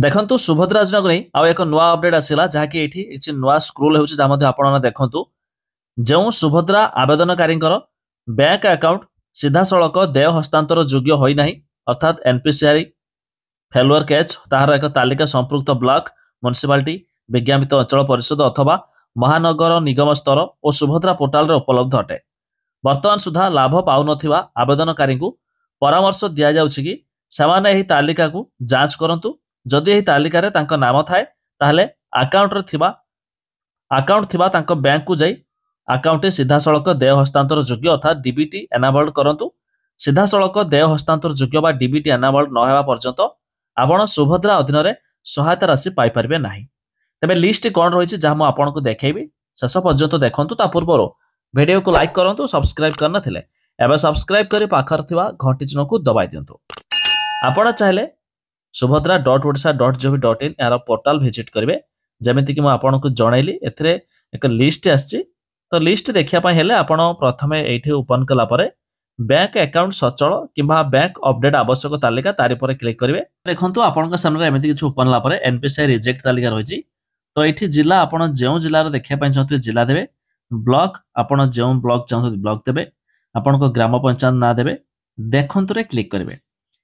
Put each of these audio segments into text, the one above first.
देखंतु सुभद्रा योजना को नहीं आउ एक नुआ अपडेट आसिला जहाँकि एठी किछि नुआ स्क्रोल होउछि जा मध्ये आपण देखंतु जो सुभद्रा आवेदनकारींकर बैंक अकाउंट सीधा सड़क देय हस्तांतर योग्य होई नाही अर्थात एनपीसीआई फेलुअर केच ताहार एक तालिका संपृक्त ब्लॉक म्युनिसिपालिटी विज्ञापित अंचल परिषद अथवा महानगर निगम स्तर और सुभद्रा पोर्टाल रे उपलब्ध अटे। वर्तमान सुधा लाभ पाउ नथिबा आवेदनकारी को परामर्श दिया जाउछि कि सेमाने एही तालिका को जांच करंतु। जदि एही तालिका रे तांको नाम थाए ताहले अकाउंट थिबा तांको बैंक को जाई अकाउंट सीधा सड़क देय हस्तांतर योग्य अर्थात डीबीटी एनाबल्ड करंतु। सीधा सड़क देय हस्तांतर योग्य बा डीबीटी एनाबल्ड न हेबा पर्यंत आपण सुभद्रा अधीन रे सहायता राशि पाई परिबे नाही। तबे लिस्ट कोन रहिछि जा हम आपनको देखेबी शेष पर्यंत देखंतु। ता पूर्व वीडियो को लाइक करंतु सब्सक्राइब करना थिले एबे सब्सक्राइब करी पाखर थिबा घंटी चिन्ह को दबाई दियंतु। आपण चाहिले subhadra.odisha.gov.in यार पोर्टाल विजिट करेंगे जमीती कि आपको जनइली एथिरे एक लिस्ट आसी। तो लिस्ट देखिया पई हेले आपण प्रथमे एठी ओपन कला परे बैंक अकाउंट सचल किंबा बैंक अपडेट आवश्यक तालिका तारि पर क्लिक करेंगे। देखंतु आपन सामने एमिति किछु ओपन ला परे एनपीसीआई रिजेक्ट तालिका रहिछि। तो एठी जिला आपण जेउ जिल्ला रे देखिया पई चाहते जिला देबे, ब्लॉक आपण जेउ ब्लॉक चाहते ब्लॉक देबे, आपण को ग्राम पंचायत ना देबे, देखंतु रे क्लिक करेंगे।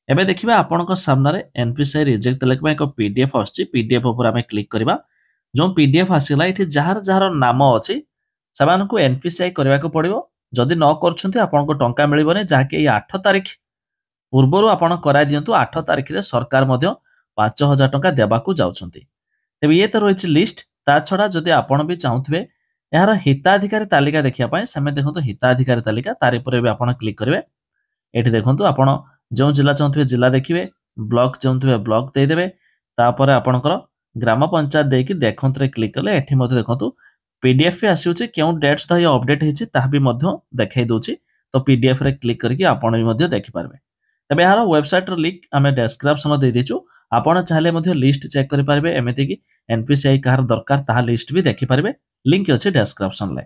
एबे देखिबा आपनक सामने रे एनपीसीआई रिजेक्ट तालिका एक पीडीएफ आछि। पीडीएफ ऊपर हमें क्लिक करबा। जो पीडीएफ आसिला एठी जहार जहार नाम अछि सबानकु एनपीसीआई करबा को पड़िबो। जदि न करछुंती आपनको टंका मिलिबने जाके 8 तारिख पूर्वरु आपण करा दियंतु। 8 तारिख रे सरकार मध्य 5000 टंका देबा को जाउछंती। तबे ये तो रहिछि लिस्ट। ता छडा जदि आपण भी चाहुथबे यार हिताधिकारी तालिका देखिया पय समे देखंतु हिताधिकारी तालिका तारि पर भी आपण क्लिक करबे। एठी देखंतु आपण जो जिला चाहते जिला देखिए, ब्लॉक चाहते ब्लॉक देदेवे, तापर आपणकर ग्राम पंचायत देकी देखंतु रे क्लिक कले एठी मध्ये देखंतु पीडीएफ आसी क्यों डेट सहित अपडेट होती ताबी देखई दूची। तो पीडीएफ रे क्लिक करके आपण भी देखि पारबे। तबे यार वेबसाइट रो लिंक आमे डिस्क्रिप्शन दे देछु। आपण चाहले मध्ये लिस्ट चेक करि पारबे। एमिति कि एनपीसीआई कार दरकार ताहा लिस्ट भी देखि पारबे। लिंक अछि डिस्क्रिप्शन ले।